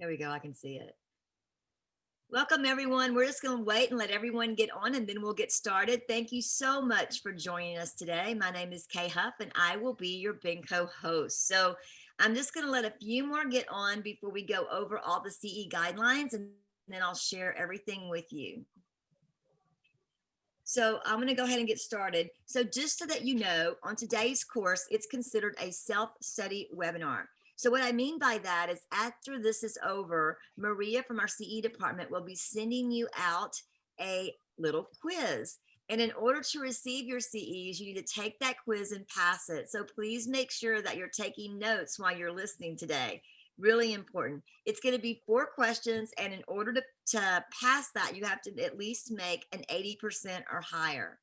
There we go. I can see it. Welcome, everyone. We're just going to wait and let everyone get on, and then we'll get started. Thank you so much for joining us today. My name is Kay Huff, and I will be your Benco host. So I'm just going to let a few more get on before we go over all the CE guidelines, and then I'll share everything with you. So I'm going to go ahead and get started. So just so that you know, on today's course, it's considered a self-study webinar. So what I mean by that is after this is over, Maria from our CE department will be sending you out a little quiz. And in order to receive your CEs, you need to take that quiz and pass it. So please make sure that you're taking notes while you're listening today. Really important. It's going to be 4 questions. And in order to pass that, you have to at least make an 80% or higher.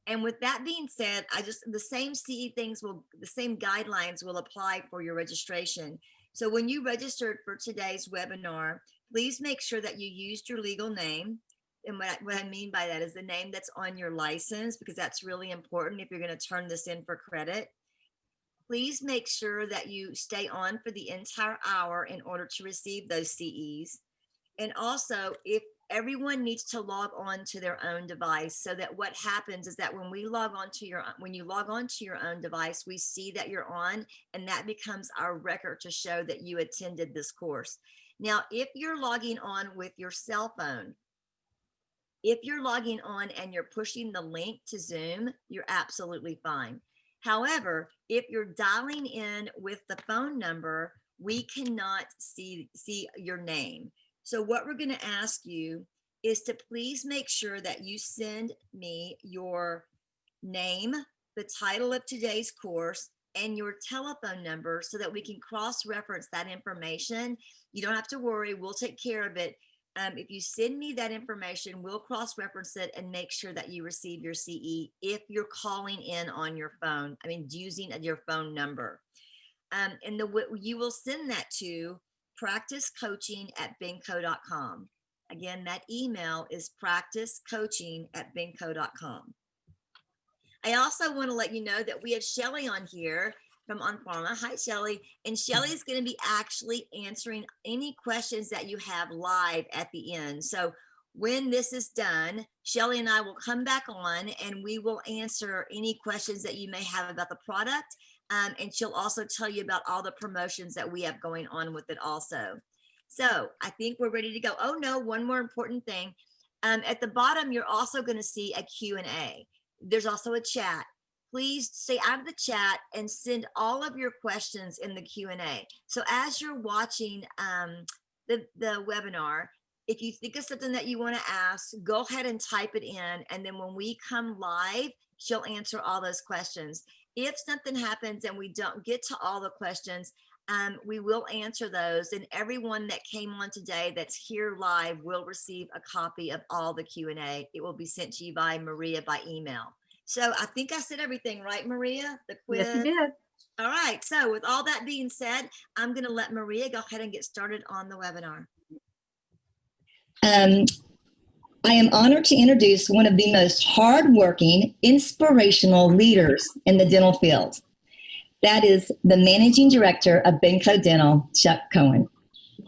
And with that being said, the same CE things the same guidelines will apply for your registration. So when you registered for today's webinar, please make sure that you used your legal name. And what I mean by that is the name that's on your license, because that's really important if you're going to turn this in for credit. Please make sure that you stay on for the entire hour in order to receive those CEs. And also, if everyone needs to log on to their own device, so that what happens is that when you log on to your own device, we see that you're on, and that becomes our record to show that you attended this course. Now, if you're logging on with your cell phone, if you're logging on and you're pushing the link to Zoom, you're absolutely fine. However, if you're dialing in with the phone number, we cannot see your name. So what we're going to ask you is to please make sure that you send me your name, the title of today's course, and your telephone number so that we can cross-reference that information. You don't have to worry, we'll take care of it. If you send me that information, we'll cross-reference it and make sure that you receive your CE if you're calling in on your phone, using your phone number. And you will send that to practicecoaching@benco.com. Again, that email is practicecoaching@benco.com. I also want to let you know that we have Shelly on here from Onpharma. Hi, Shelly. And Shelly's going to be actually answering any questions that you have live at the end. So when this is done, Shelly and I will come back on and we will answer any questions that you may have about the product. And she'll also tell you about all the promotions that we have going on with it also. So I think we're ready to go. Oh no, one more important thing. At the bottom, you're also going to see a Q&A. There's also a chat. Please stay out of the chat and send all of your questions in the Q&A. So as you're watching the webinar, if you think of something that you want to ask, go ahead and type it in. And then when we come live, she'll answer all those questions. If something happens and we don't get to all the questions, we will answer those. And everyone that came on today that's here live will receive a copy of all the Q&A. It will be sent to you by Maria by email. So I think I said everything, right, Maria? The quiz. Yes, you did. All right. So with all that being said, I'm going to let Maria go ahead and get started on the webinar. I am honored to introduce one of the most hardworking, inspirational leaders in the dental field. That is the Managing Director of Benco Dental, Chuck Cohen.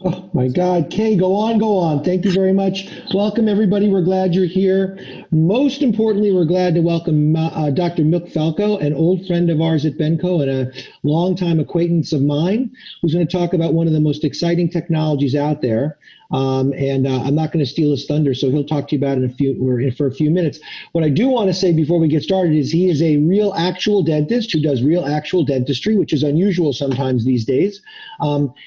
Oh my God, Kay, go on. Thank you very much. Welcome, everybody. We're glad you're here. Most importantly, we're glad to welcome Dr. Mick Falco, an old friend of ours at Benco and a longtime acquaintance of mine, who's going to talk about one of the most exciting technologies out there. I'm not going to steal his thunder, so he'll talk to you about it for a few minutes. What I do want to say before we get started is he is a real actual dentist who does real actual dentistry, which is unusual sometimes these days.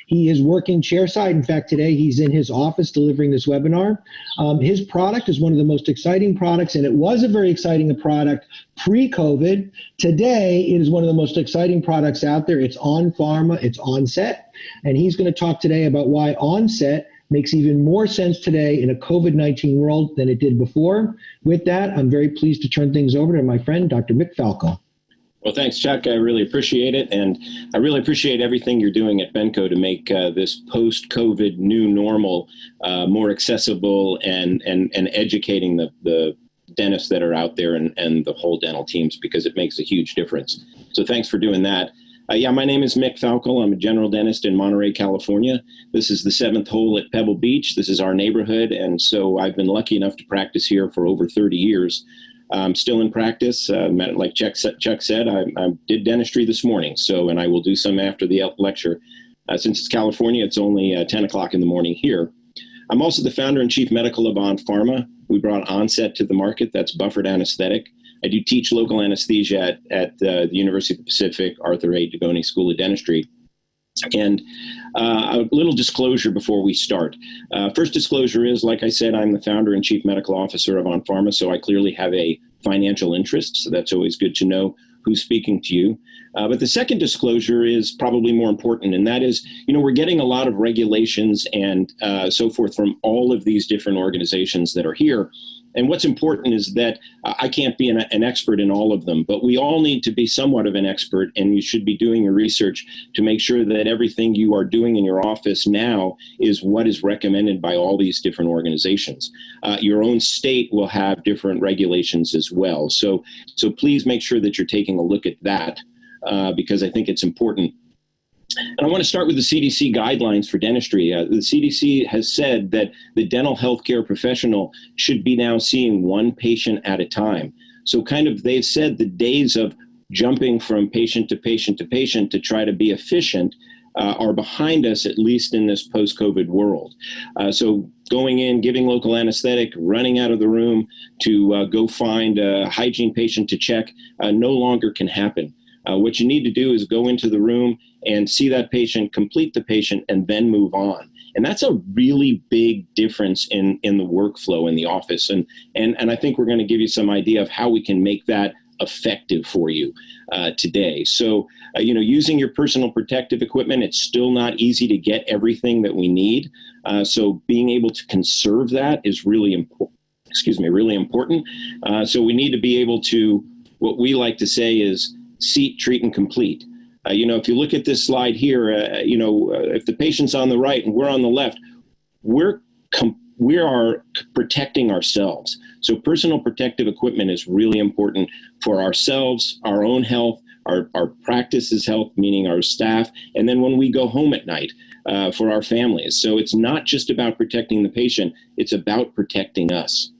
He is working chairside. In fact, today he's in his office delivering this webinar. His product is one of the most exciting products, and it was a very exciting product pre-COVID. Today, it is one of the most exciting products out there. It's Onpharma, it's Onset, and he's going to talk today about why Onset makes even more sense today in a COVID-19 world than it did before. With that, I'm very pleased to turn things over to my friend, Dr. Mick Falco. Well, thanks, Chuck. I really appreciate it. And I really appreciate everything you're doing at Benco to make this post-COVID new normal more accessible and educating the dentists that are out there and the whole dental teams, because it makes a huge difference. So thanks for doing that. My name is Mick Falco. I'm a general dentist in Monterey, California. This is the 7th hole at Pebble Beach. This is our neighborhood, and so I've been lucky enough to practice here for over 30 years. I'm still in practice. Like Chuck said, I did dentistry this morning, and I will do some after the lecture. Since it's California, it's only 10 o'clock in the morning here. I'm also the founder and chief medical of On Pharma. We brought Onset to the market. That's buffered anesthetic. I do teach local anesthesia at the University of the Pacific Arthur A. Dugoni School of Dentistry. And a little disclosure before we start. First disclosure is, like I said, I'm the founder and chief medical officer of On Pharma, so I clearly have a financial interest. So that's always good to know who's speaking to you. But the second disclosure is probably more important, and that is, we're getting a lot of regulations and so forth from all of these different organizations that are here. And what's important is that I can't be an expert in all of them, but we all need to be somewhat of an expert, and you should be doing your research to make sure that everything you are doing in your office now is what is recommended by all these different organizations. Your own state will have different regulations as well. So please make sure that you're taking a look at that because I think it's important. And I want to start with the CDC guidelines for dentistry. The CDC has said that the dental healthcare professional should be now seeing one patient at a time. So they've said the days of jumping from patient to patient to patient to try to be efficient are behind us, at least in this post-COVID world. So going in, giving local anesthetic, running out of the room to go find a hygiene patient to check no longer can happen. What you need to do is go into the room and see that patient, complete the patient, and then move on. And that's a really big difference in the workflow in the office. And I think we're going to give you some idea of how we can make that effective for you today. So, using your personal protective equipment, it's still not easy to get everything that we need. So being able to conserve that is really important. Really important. So we need to be able to, what we like to say is, seat, treat, and complete. If you look at this slide here, if the patient's on the right and we're on the left, we are protecting ourselves. So personal protective equipment is really important for ourselves, our own health, our practice's health, meaning our staff, and then when we go home at night for our families. So it's not just about protecting the patient, it's about protecting us.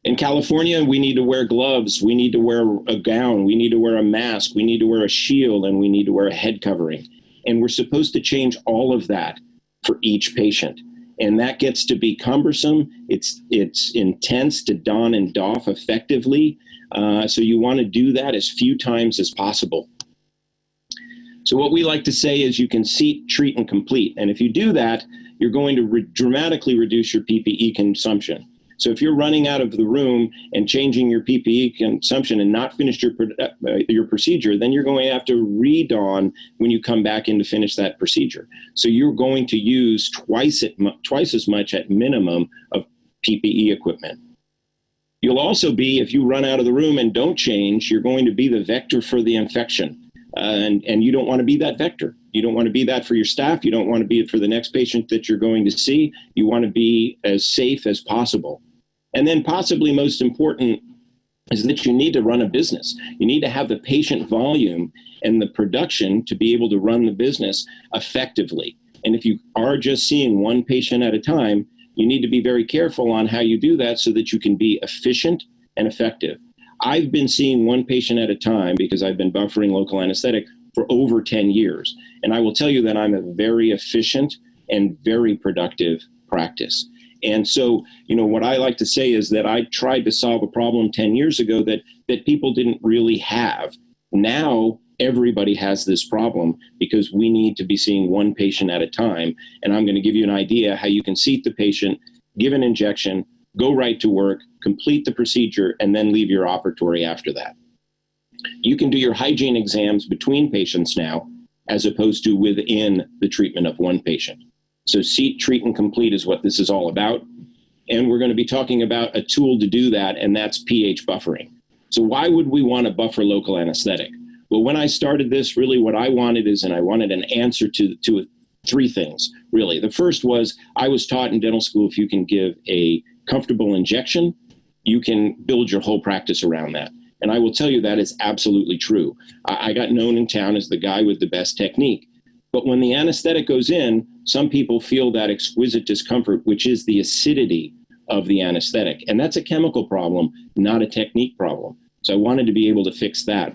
In California, we need to wear gloves, we need to wear a gown, we need to wear a mask, we need to wear a shield, and we need to wear a head covering. And we're supposed to change all of that for each patient. And that gets to be cumbersome. It's intense to don and doff effectively. So you want to do that as few times as possible. So what we like to say is you can seat, treat, and complete. And if you do that, you're going to dramatically reduce your PPE consumption. So if you're running out of the room and changing your PPE consumption and not finished your procedure, then you're going to have to re-don when you come back in to finish that procedure. So you're going to use twice as much at minimum of PPE equipment. You'll also be, if you run out of the room and don't change, you're going to be the vector for the infection. And you don't want to be that vector. You don't want to be that for your staff. You don't want to be it for the next patient that you're going to see. You want to be as safe as possible. And then possibly most important is that you need to run a business. You need to have the patient volume and the production to be able to run the business effectively. And if you are just seeing one patient at a time, you need to be very careful on how you do that so that you can be efficient and effective. I've been seeing one patient at a time because I've been buffering local anesthetic for over 10 years. And I will tell you that I'm a very efficient and very productive practice. And so, what I like to say is that I tried to solve a problem 10 years ago that people didn't really have. Now, everybody has this problem because we need to be seeing one patient at a time. And I'm going to give you an idea how you can seat the patient, give an injection, go right to work, complete the procedure, and then leave your operatory after that. You can do your hygiene exams between patients now, as opposed to within the treatment of one patient. So seat, treat, and complete is what this is all about. And we're going to be talking about a tool to do that, and that's pH buffering. So why would we want to buffer local anesthetic? Well, when I started this, really what I wanted I wanted an answer to three things, really. The first was I was taught in dental school, if you can give a comfortable injection, you can build your whole practice around that. And I will tell you that is absolutely true. I got known in town as the guy with the best technique. But when the anesthetic goes in, some people feel that exquisite discomfort, which is the acidity of the anesthetic. And that's a chemical problem, not a technique problem. So I wanted to be able to fix that.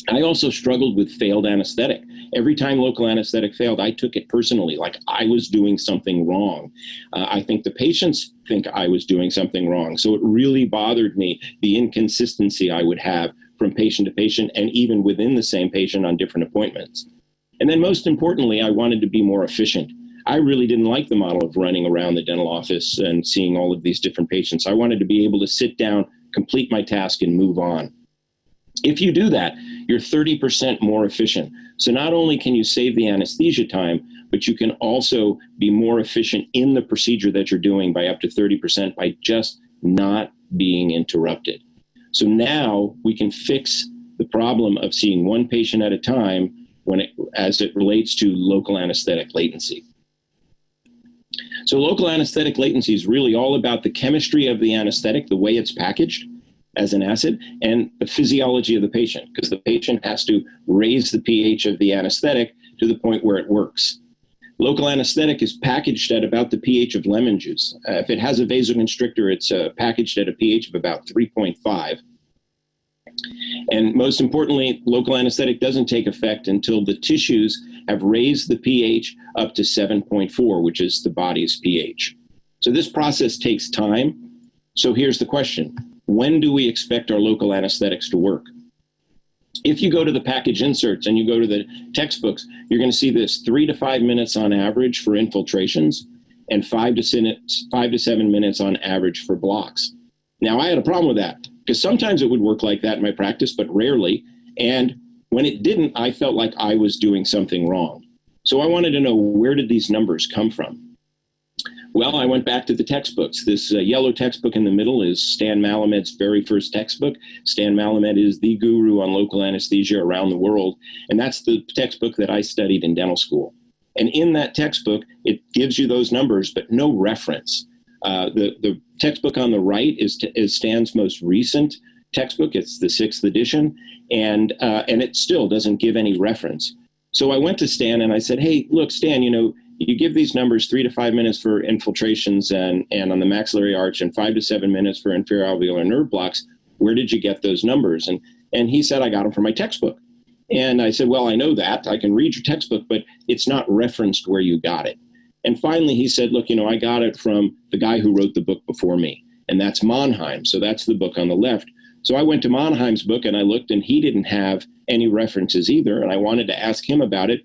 I also struggled with failed anesthetic. Every time local anesthetic failed, I took it personally, like I was doing something wrong. I think the patients think I was doing something wrong. So it really bothered me, the inconsistency I would have from patient to patient and even within the same patient on different appointments. And then most importantly, I wanted to be more efficient. I really didn't like the model of running around the dental office and seeing all of these different patients. I wanted to be able to sit down, complete my task, and move on. If you do that, you're 30% more efficient. So not only can you save the anesthesia time, but you can also be more efficient in the procedure that you're doing by up to 30% by just not being interrupted. So now we can fix the problem of seeing one patient at a time as it relates to local anesthetic latency. So local anesthetic latency is really all about the chemistry of the anesthetic, the way it's packaged as an acid, and the physiology of the patient, because the patient has to raise the pH of the anesthetic to the point where it works. Local anesthetic is packaged at about the pH of lemon juice. If it has a vasoconstrictor, it's packaged at a pH of about 3.5. And most importantly, local anesthetic doesn't take effect until the tissues have raised the pH up to 7.4, which is the body's pH. So this process takes time. So here's the question. When do we expect our local anesthetics to work? If you go to the package inserts and you go to the textbooks, you're going to see this 3 to 5 minutes on average for infiltrations and 5 to 7 minutes on average for blocks. Now, I had a problem with that because sometimes it would work like that in my practice, but rarely. And when it didn't, I felt like I was doing something wrong. So I wanted to know, where did these numbers come from? Well, I went back to the textbooks. This yellow textbook in the middle is Stan Malamed's very first textbook. Stan Malamed is the guru on local anesthesia around the world, and that's the textbook that I studied in dental school. And in that textbook, it gives you those numbers, but no reference. The textbook on the right is Stan's most recent textbook. It's the 6th edition, and it still doesn't give any reference. So I went to Stan and I said, hey, look, Stan, you give these numbers 3 to 5 minutes for infiltrations and on the maxillary arch and 5 to 7 minutes for inferior alveolar nerve blocks. Where did you get those numbers? And he said, I got them from my textbook. And I said, well, I know that. I can read your textbook, but it's not referenced where you got it. And finally, he said, look, I got it from the guy who wrote the book before me, and that's Mannheim. So that's the book on the left. So I went to Mannheim's book and I looked, and he didn't have any references either. And I wanted to ask him about it,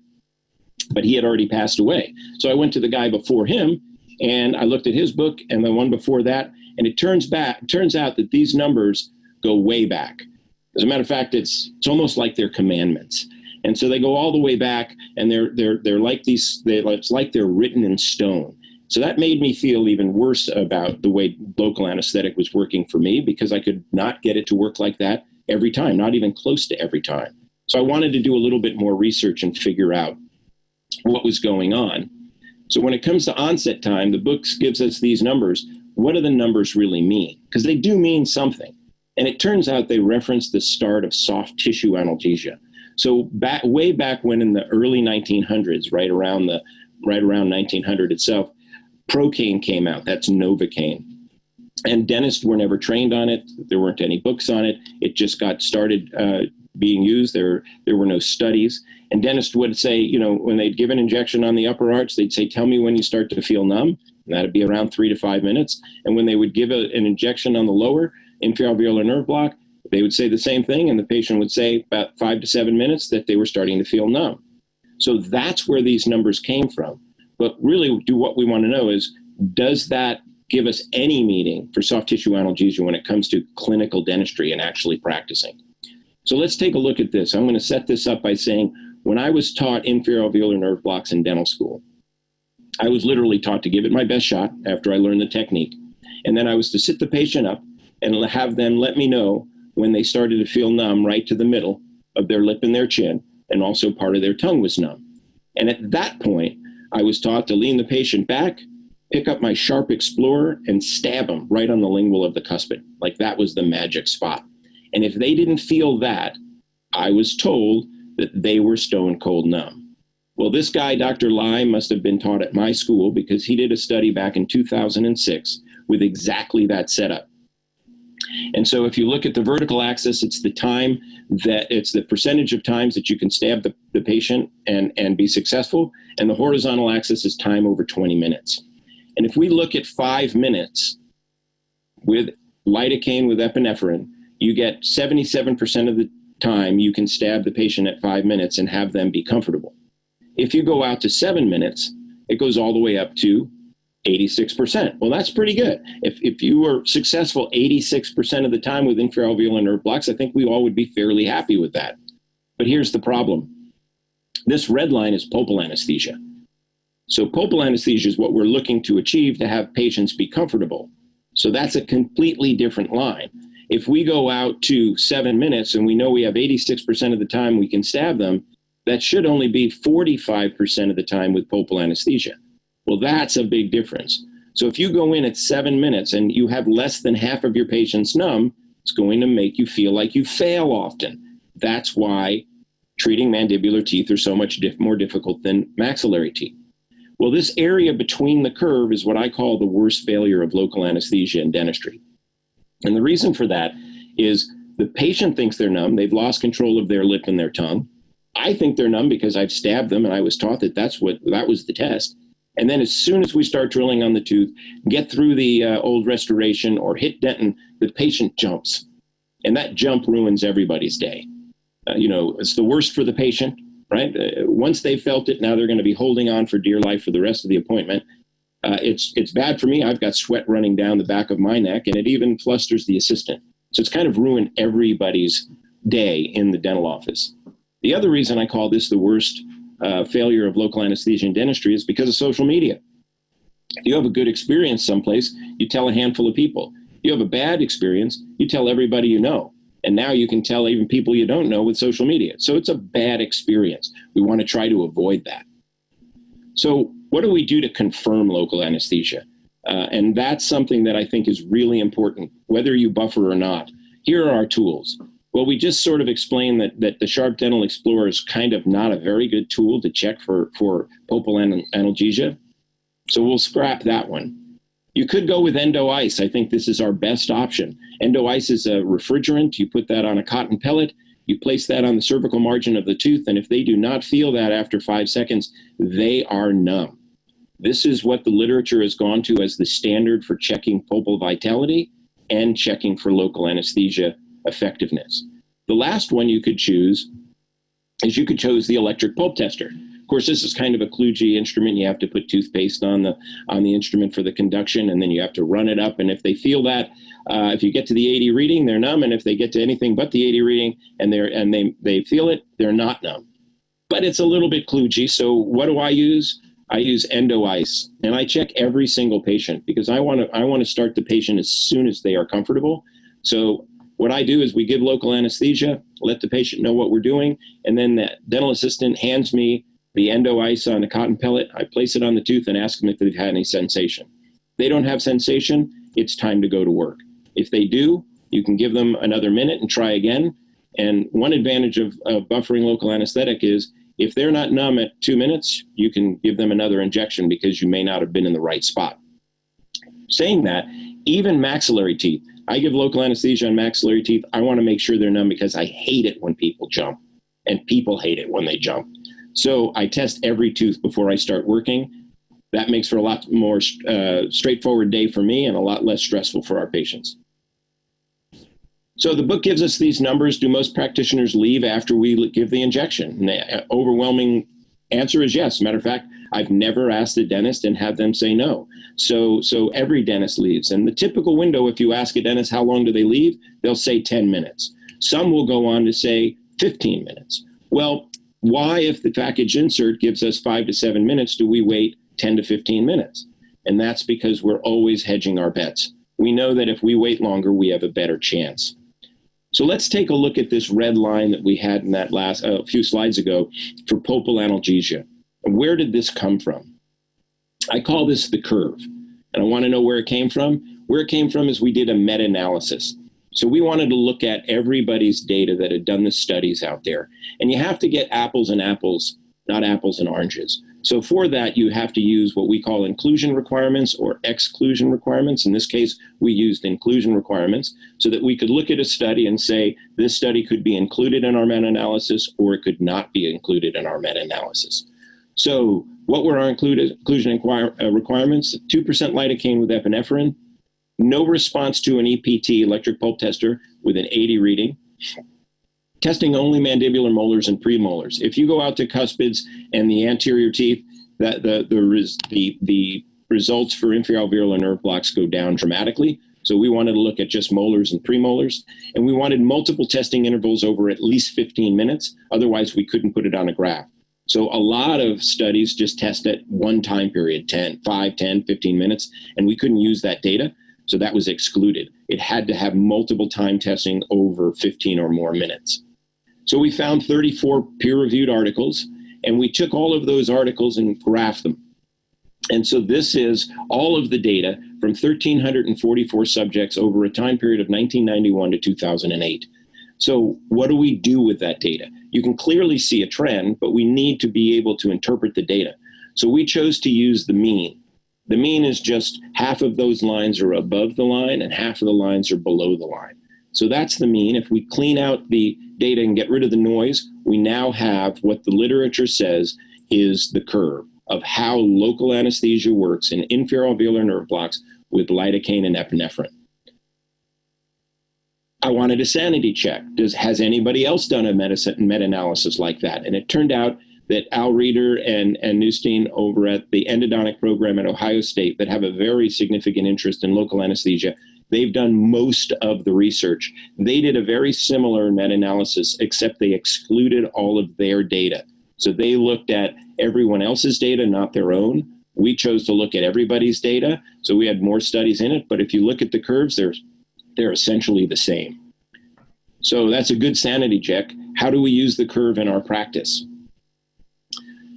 but he had already passed away. So I went to the guy before him and I looked at his book and the one before that. And it turns out that these numbers go way back. As a matter of fact, it's almost like they're commandments. And so they go all the way back, and they're like it's like they're written in stone. So that made me feel even worse about the way local anesthetic was working for me, because I could not get it to work like that every time, not even close to every time. So I wanted to do a little bit more research and figure out what was going on. So when it comes to onset time, the book gives us these numbers. What do the numbers really mean? Because they do mean something. And it turns out they reference the start of soft tissue analgesia. So way back when, in the early 1900s, right around 1900 itself, Procaine came out. That's Novocaine. And dentists were never trained on it. There weren't any books on it. It just got started being used. There were no studies. And dentists would say, when they'd give an injection on the upper arch, they'd say, tell me when you start to feel numb. And that'd be around 3 to 5 minutes. And when they would give an injection on the lower inferior alveolar nerve block, they would say the same thing. And the patient would say about 5 to 7 minutes that they were starting to feel numb. So that's where these numbers came from. But really, what we want to know is, does that give us any meaning for soft tissue analgesia when it comes to clinical dentistry and actually practicing? So let's take a look at this. I'm going to set this up by saying, when I was taught inferior alveolar nerve blocks in dental school, I was literally taught to give it my best shot after I learned the technique. And then I was to sit the patient up and have them let me know when they started to feel numb right to the middle of their lip and their chin, and also part of their tongue was numb. And at that point, I was taught to lean the patient back, pick up my sharp explorer, and stab them right on the lingual of the cuspid. Like that was the magic spot. And if they didn't feel that, I was told that they were stone cold numb. Well, this guy, Dr. Lai, must have been taught at my school, because he did a study back in 2006 with exactly that setup. And so if you look at the vertical axis, it's the percentage of times that you can stab the patient and be successful. And the horizontal axis is time over 20 minutes. And if we look at 5 minutes with lidocaine with epinephrine, you get 77% of the time you can stab the patient at 5 minutes and have them be comfortable. If you go out to 7 minutes, it goes all the way up to 86%. Well, that's pretty good. If you were successful 86% of the time with infraalveolar nerve blocks, I think we all would be fairly happy with that. But here's the problem. This red line is pulpal anesthesia. So pulpal anesthesia is what we're looking to achieve to have patients be comfortable. So that's a completely different line. If we go out to 7 minutes and we know we have 86% of the time we can stab them, that should only be 45% of the time with pulpal anesthesia. Well, that's a big difference. So if you go in at 7 minutes and you have less than half of your patients numb, it's going to make you feel like you fail often. That's why treating mandibular teeth are so much more difficult than maxillary teeth. Well, this area between the curve is what I call the worst failure of local anesthesia in dentistry. And the reason for that is the patient thinks they're numb. They've lost control of their lip and their tongue. I think they're numb because I've stabbed them and I was taught that that was the test. And then as soon as we start drilling on the tooth, get through the old restoration or hit dentin, the patient jumps. And that jump ruins everybody's day. It's the worst for the patient, right? Once they felt it, now they're going to be holding on for dear life for the rest of the appointment. It's bad for me. I've got sweat running down the back of my neck, and it even flusters the assistant. So it's kind of ruined everybody's day in the dental office. The other reason I call this the worst failure of local anesthesia in dentistry is because of social media. If you have a good experience someplace, you tell a handful of people. If you have a bad experience, you tell everybody you know. And now you can tell even people you don't know with social media. So it's a bad experience. We want to try to avoid that. So what do we do to confirm local anesthesia? And that's something that I think is really important, whether you buffer or not. Here are our tools. Well, we just sort of explained that the Sharp Dental Explorer is kind of not a very good tool to check for pulpal analgesia. So we'll scrap that one. You could go with endo ice. I think this is our best option. Endo ice is a refrigerant. You put that on a cotton pellet. You place that on the cervical margin of the tooth. And if they do not feel that after 5 seconds, they are numb. This is what the literature has gone to as the standard for checking pulpal vitality and checking for local anesthesia effectiveness. The last one you could choose is you could choose the electric pulp tester. Of course, this is kind of a kludgy instrument. You have to put toothpaste on the instrument for the conduction, and then you have to run it up. And if they feel that, if you get to the 80 reading, they're numb. And if they get to anything but the 80 reading and they feel it, they're not numb. But it's a little bit kludgy. So what do I use? I use endo ice, and I check every single patient because I want to start the patient as soon as they are comfortable. So what I do is we give local anesthesia, let the patient know what we're doing, and then the dental assistant hands me the endo ice on a cotton pellet. I place it on the tooth and ask them if they've had any sensation. If they don't have sensation, it's time to go to work. If they do, you can give them another minute and try again. And one advantage of buffering local anesthetic is if they're not numb at 2 minutes, you can give them another injection because you may not have been in the right spot. Saying that, even maxillary teeth, I give local anesthesia on maxillary teeth. I want to make sure they're numb because I hate it when people jump, and people hate it when they jump. So I test every tooth before I start working. That makes for a lot more straightforward day for me and a lot less stressful for our patients. So the book gives us these numbers. Do most practitioners leave after we give the injection? And the overwhelming answer is yes. Matter of fact, I've never asked a dentist and had them say no. So every dentist leaves. And the typical window, if you ask a dentist how long do they leave, they'll say 10 minutes. Some will go on to say 15 minutes. Well, why, if the package insert gives us 5 to 7 minutes, do we wait 10 to 15 minutes? And that's because we're always hedging our bets. We know that if we wait longer, we have a better chance. So let's take a look at this red line that we had in that last few slides ago for pulpal analgesia. Where did this come from? I call this the curve, and I want to know where it came from. Where it came from is we did a meta-analysis. So we wanted to look at everybody's data that had done the studies out there. And you have to get apples and apples, not apples and oranges. So for that, you have to use what we call inclusion requirements or exclusion requirements. In this case, we used inclusion requirements so that we could look at a study and say, this study could be included in our meta-analysis or it could not be included in our meta-analysis. So what were our inclusion requirements? 2% lidocaine with epinephrine, no response to an EPT, electric pulp tester, with an 80 reading, testing only mandibular molars and premolars. If you go out to cuspids and the anterior teeth, the results for inferior alveolar nerve blocks go down dramatically. So we wanted to look at just molars and premolars, and we wanted multiple testing intervals over at least 15 minutes. Otherwise, we couldn't put it on a graph. So a lot of studies just test at one time period, 5, 10, 15 minutes, and we couldn't use that data. So that was excluded. It had to have multiple time testing over 15 or more minutes. So we found 34 peer-reviewed articles, and we took all of those articles and graphed them. And so this is all of the data from 1,344 subjects over a time period of 1991 to 2008. So what do we do with that data? You can clearly see a trend, but we need to be able to interpret the data. So we chose to use the mean. The mean is just half of those lines are above the line and half of the lines are below the line. So that's the mean. If we clean out the data and get rid of the noise, we now have what the literature says is the curve of how local anesthesia works in inferior alveolar nerve blocks with lidocaine and epinephrine. I wanted a sanity check. Has anybody else done a meta-analysis like that? And it turned out that Al Reeder and Neustein over at the endodontic program at Ohio State that have a very significant interest in local anesthesia, they've done most of the research. They did a very similar meta-analysis, except they excluded all of their data. So they looked at everyone else's data, not their own. We chose to look at everybody's data. So we had more studies in it. But if you look at the curves, they're essentially the same. So that's a good sanity check. How do we use the curve in our practice?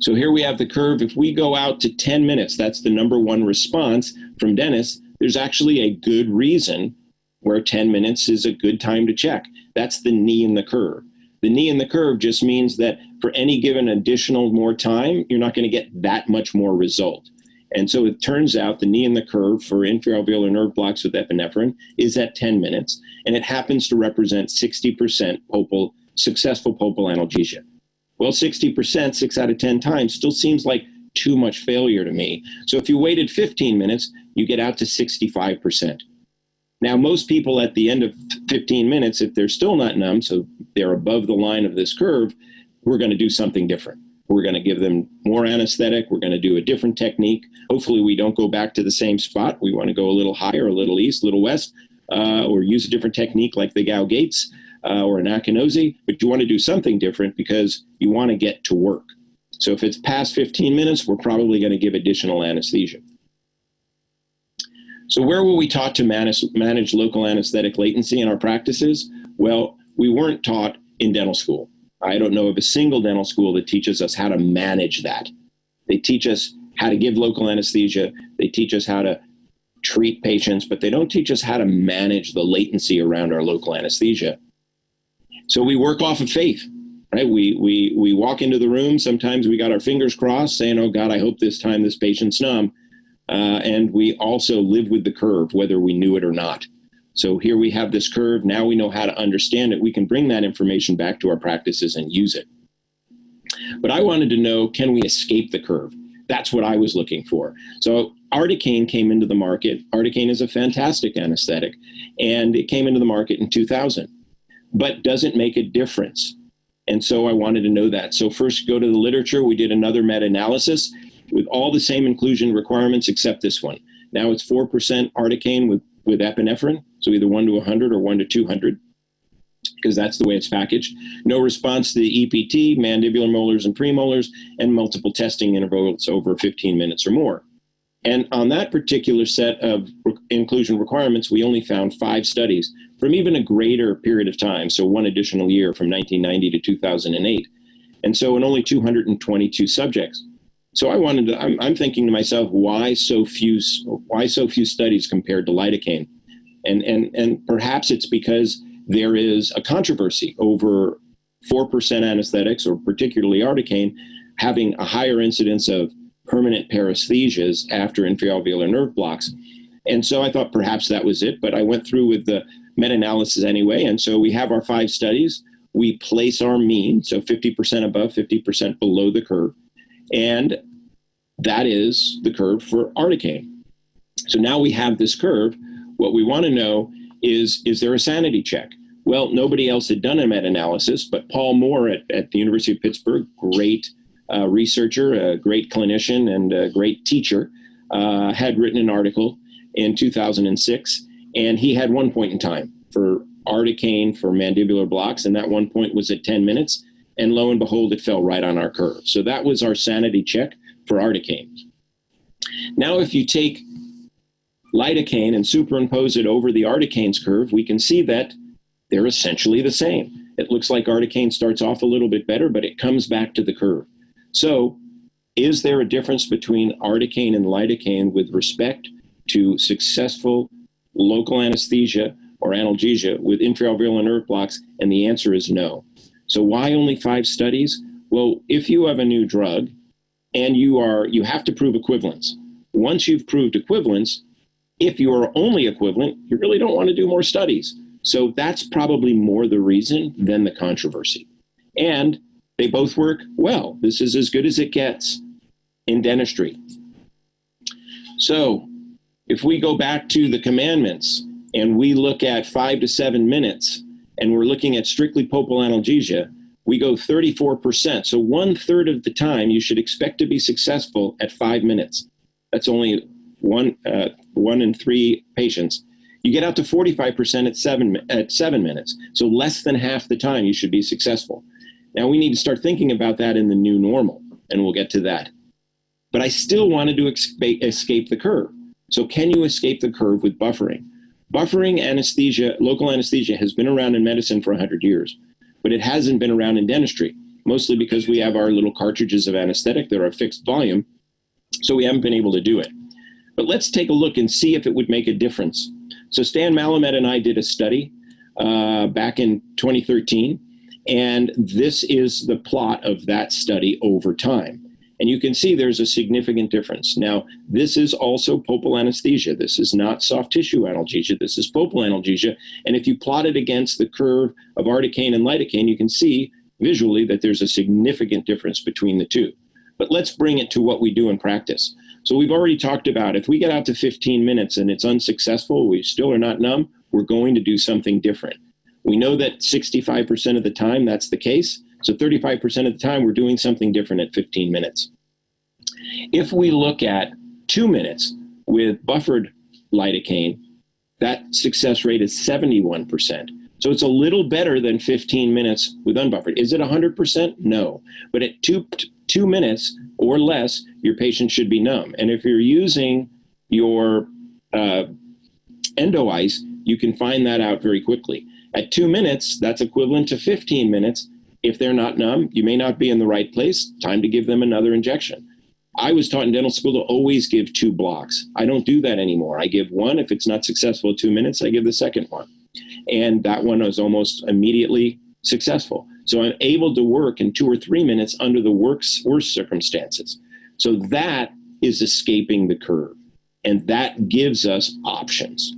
So here we have the curve. If we go out to 10 minutes, that's the number one response from dentists. There's actually a good reason where 10 minutes is a good time to check. That's the knee in the curve. The knee in the curve just means that for any given additional more time, you're not going to get that much more result. And so it turns out the knee in the curve for inferior alveolar nerve blocks with epinephrine is at 10 minutes, and it happens to represent 60% successful pulpal analgesia. Well, 60%, 6 out of 10 times, still seems like too much failure to me. So if you waited 15 minutes, you get out to 65%. Now, most people at the end of 15 minutes, if they're still not numb, so they're above the line of this curve, we're going to do something different. We're going to give them more anesthetic. We're going to do a different technique. Hopefully, we don't go back to the same spot. We want to go a little higher, a little east, a little west, or use a different technique like the Gao-Gates or an Akinosi. But you want to do something different because you want to get to work. So if it's past 15 minutes, we're probably going to give additional anesthesia. So where were we taught to manage local anesthetic latency in our practices? Well, we weren't taught in dental school. I don't know of a single dental school that teaches us how to manage that. They teach us how to give local anesthesia. They teach us how to treat patients, but they don't teach us how to manage the latency around our local anesthesia. So we work off of faith, right? We walk into the room. Sometimes we got our fingers crossed saying, oh God, I hope this time this patient's numb. And we also live with the curve, whether we knew it or not. So here we have this curve. Now we know how to understand it. We can bring that information back to our practices and use it. But I wanted to know, can we escape the curve? That's what I was looking for. So Articaine came into the market. Articaine is a fantastic anesthetic, and it came into the market in 2000, but doesn't make a difference. And so I wanted to know that. So first, go to the literature. We did another meta-analysis with all the same inclusion requirements except this one. Now it's 4% Articaine with epinephrine, so either 1 to 100 or 1 to 200, because that's the way it's packaged. No response to the EPT, mandibular molars and premolars, and multiple testing intervals over 15 minutes or more. And on that particular set of inclusion requirements, we only found 5 studies from even a greater period of time, so 1 additional year from 1990 to 2008. And so in only 222 subjects. So I'm thinking to myself, why so few studies compared to lidocaine? And perhaps it's because there is a controversy over 4% anesthetics, or particularly Articaine, having a higher incidence of permanent paresthesias after infraalveolar nerve blocks. And so I thought perhaps that was it, but I went through with the meta-analysis anyway. And so we have our 5 studies. We place our mean, so 50% above, 50% below the curve. And that is the curve for Articaine. So now we have this curve. What we want to know is there a sanity check? Well, nobody else had done a meta-analysis, but Paul Moore at the University of Pittsburgh, great researcher, a great clinician, and a great teacher, had written an article in 2006, and he had one point in time for Articaine for mandibular blocks, and that one point was at 10 minutes, and lo and behold, it fell right on our curve. So that was our sanity check for Articaine. Now, if you take lidocaine and superimpose it over the Articaine's curve, we can see that they're essentially the same. It looks like Articaine starts off a little bit better, but it comes back to the curve. So is there a difference between Articaine and lidocaine with respect to successful local anesthesia or analgesia with infraalveolar nerve blocks? And the answer is no. So why only 5 studies? Well, if you have a new drug and you have to prove equivalence. Once you've proved equivalence, if you are only equivalent, you really don't want to do more studies. So that's probably more the reason than the controversy. And they both work well. This is as good as it gets in dentistry. So if we go back to the commandments and we look at 5 to 7 minutes and we're looking at strictly pulpal analgesia, we go 34%. So 1/3 of the time you should expect to be successful at 5 minutes. That's only one in 3 patients. You get out to 45% at 7 minutes. So less than half the time you should be successful. Now we need to start thinking about that in the new normal, and we'll get to that. But I still wanted to escape the curve. So can you escape the curve with buffering? Buffering anesthesia, local anesthesia, has been around in medicine for 100 years, but it hasn't been around in dentistry, mostly because we have our little cartridges of anesthetic that are a fixed volume, so we haven't been able to do it. But let's take a look and see if it would make a difference. So Stan Malamet and I did a study back in 2013, and this is the plot of that study over time. And you can see there's a significant difference. Now, this is also pulpal anesthesia. This is not soft tissue analgesia. This is pulpal analgesia. And if you plot it against the curve of Articaine and lidocaine, you can see visually that there's a significant difference between the two. But let's bring it to what we do in practice. So we've already talked about if we get out to 15 minutes and it's unsuccessful, we still are not numb, we're going to do something different. We know that 65% of the time that's the case. So 35% of the time we're doing something different at 15 minutes. If we look at 2 minutes with buffered lidocaine, that success rate is 71%. So it's a little better than 15 minutes with unbuffered. Is it 100%? No. But at two minutes or less, your patient should be numb. And if you're using your endo ice, you can find that out very quickly. At 2 minutes, that's equivalent to 15 minutes. If they're not numb, you may not be in the right place. Time to give them another injection. I was taught in dental school to always give 2 blocks. I don't do that anymore. I give one. If it's not successful at 2 minutes, I give the second one. And that one was almost immediately successful. So I'm able to work in 2 or 3 minutes under the worst circumstances. So that is escaping the curve. And that gives us options.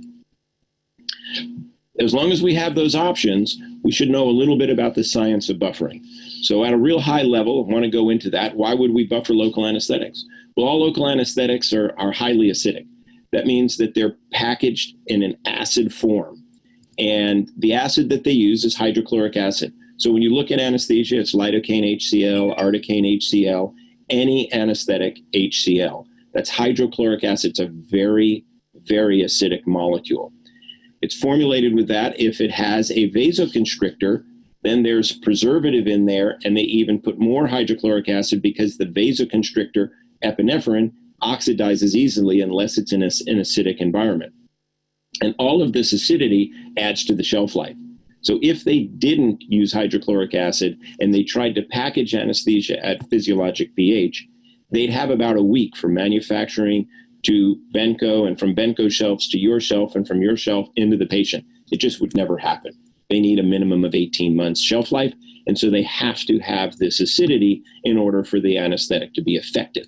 As long as we have those options, we should know a little bit about the science of buffering. So at a real high level, I want to go into that. Why would we buffer local anesthetics? Well, all local anesthetics are highly acidic. That means that they're packaged in an acid form. And the acid that they use is hydrochloric acid. So when you look at anesthesia, it's lidocaine HCl, Articaine HCl, any anesthetic HCl. That's hydrochloric acid. It's a very, very acidic molecule. It's formulated with that. If it has a vasoconstrictor, then there's preservative in there, and they even put more hydrochloric acid because the vasoconstrictor, epinephrine, oxidizes easily unless it's in an acidic environment. And all of this acidity adds to the shelf life. So if they didn't use hydrochloric acid and they tried to package anesthesia at physiologic pH, they'd have about a week from manufacturing to Benco, and from Benco shelves to your shelf, and from your shelf into the patient. It just would never happen. They need a minimum of 18 months shelf life, and so they have to have this acidity in order for the anesthetic to be effective.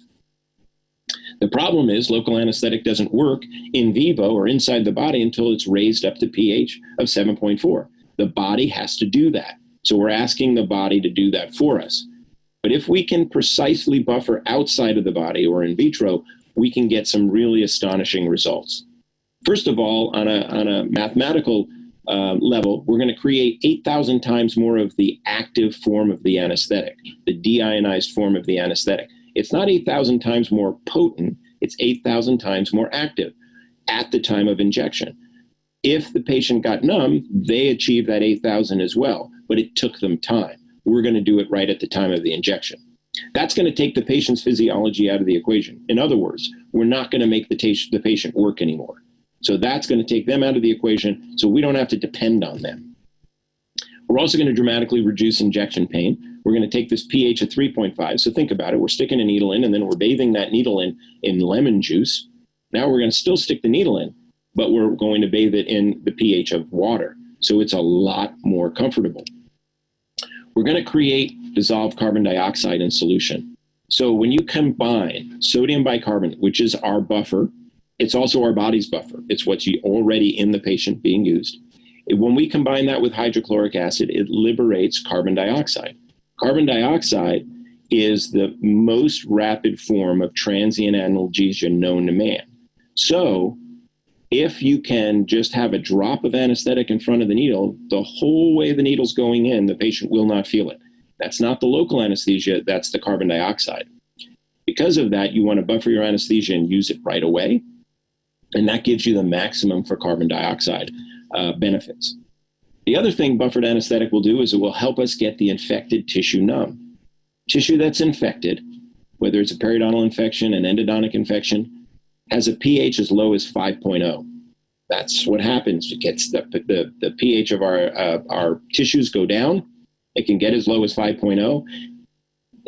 The problem is local anesthetic doesn't work in vivo or inside the body until it's raised up to pH of 7.4. The body has to do that. So we're asking the body to do that for us. But if we can precisely buffer outside of the body or in vitro, we can get some really astonishing results. First of all, on a mathematical level, we're going to create 8,000 times more of the active form of the anesthetic, the deionized form of the anesthetic. It's not 8,000 times more potent, it's 8,000 times more active at the time of injection. If the patient got numb, they achieved that 8,000 as well, but it took them time. We're going to do it right at the time of the injection. That's going to take the patient's physiology out of the equation. In other words, we're not going to make the patient work anymore. So that's going to take them out of the equation, so we don't have to depend on them. We're also going to dramatically reduce injection pain. We're going to take this pH of 3.5. So think about it. We're sticking a needle in, and then we're bathing that needle in lemon juice. Now we're going to still stick the needle in, but we're going to bathe it in the pH of water. So it's a lot more comfortable. We're going to create dissolved carbon dioxide in solution. So when you combine sodium bicarbonate, which is our buffer, it's also our body's buffer. It's what's already in the patient being used. When we combine that with hydrochloric acid, it liberates carbon dioxide. Carbon dioxide is the most rapid form of transient analgesia known to man. So if you can just have a drop of anesthetic in front of the needle, the whole way the needle's going in, the patient will not feel it. That's not the local anesthesia, that's the carbon dioxide. Because of that, you want to buffer your anesthesia and use it right away. And that gives you the maximum for carbon dioxide benefits. The other thing buffered anesthetic will do is it will help us get the infected tissue numb. Tissue that's infected, whether it's a periodontal infection, an endodontic infection, has a pH as low as 5.0. That's what happens. It gets the pH of our tissues go down. It can get as low as 5.0.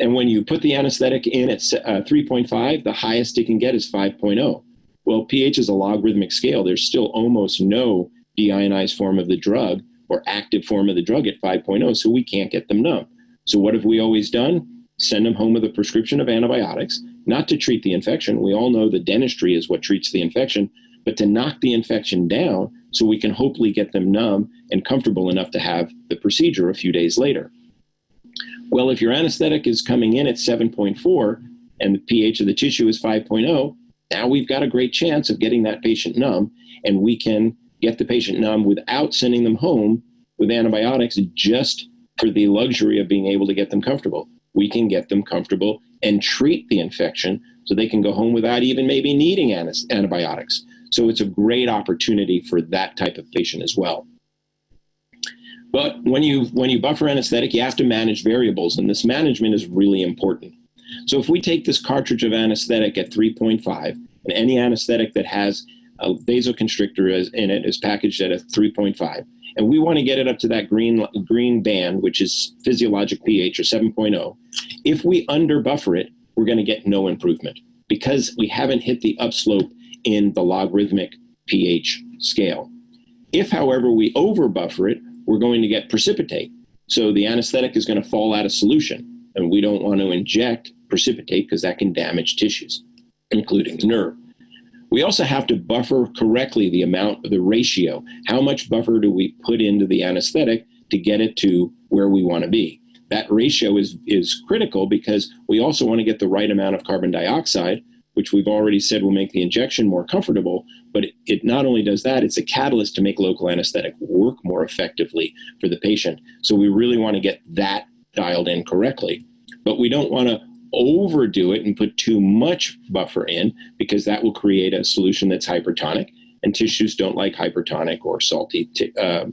And when you put the anesthetic in at 3.5, the highest it can get is 5.0. Well, pH is a logarithmic scale. There's still almost no deionized form of the drug or active form of the drug at 5.0, so we can't get them numb. So what have we always done? Send them home with a prescription of antibiotics, not to treat the infection. We all know that dentistry is what treats the infection, but to knock the infection down so we can hopefully get them numb and comfortable enough to have the procedure a few days later. Well, if your anesthetic is coming in at 7.4 and the pH of the tissue is 5.0, now we've got a great chance of getting that patient numb, and we can get the patient numb without sending them home with antibiotics just for the luxury of being able to get them comfortable. We can get them comfortable and treat the infection so they can go home without even maybe needing antibiotics. So it's a great opportunity for that type of patient as well. But when you buffer anesthetic, you have to manage variables, and this management is really important. So if we take this cartridge of anesthetic at 3.5, and any anesthetic that has a vasoconstrictor in it is packaged at a 3.5, and we want to get it up to that green band, which is physiologic pH or 7.0, if we underbuffer it, we're going to get no improvement because we haven't hit the upslope in the logarithmic pH scale. If, however, we overbuffer it, we're going to get precipitate. So the anesthetic is going to fall out of solution, and we don't want to inject precipitate because that can damage tissues, including the nerve. We also have to buffer correctly the ratio. How much buffer do we put into the anesthetic to get it to where we want to be? That ratio is critical because we also want to get the right amount of carbon dioxide, which we've already said will make the injection more comfortable, but it not only does that, it's a catalyst to make local anesthetic work more effectively for the patient. So we really want to get that dialed in correctly, but we don't want to overdo it and put too much buffer in because that will create a solution that's hypertonic, and tissues don't like hypertonic or salty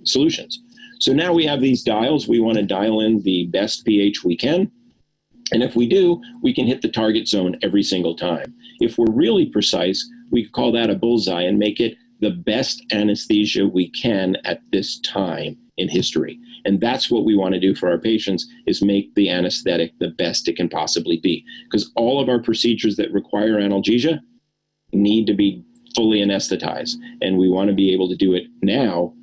solutions. So now we have these dials. We want to dial in the best pH we can. And if we do, we can hit the target zone every single time. If we're really precise, we could call that a bullseye and make it the best anesthesia we can at this time in history. And that's what we want to do for our patients, is make the anesthetic the best it can possibly be. Because all of our procedures that require analgesia, need to be fully anesthetized. And we want to be able to do it now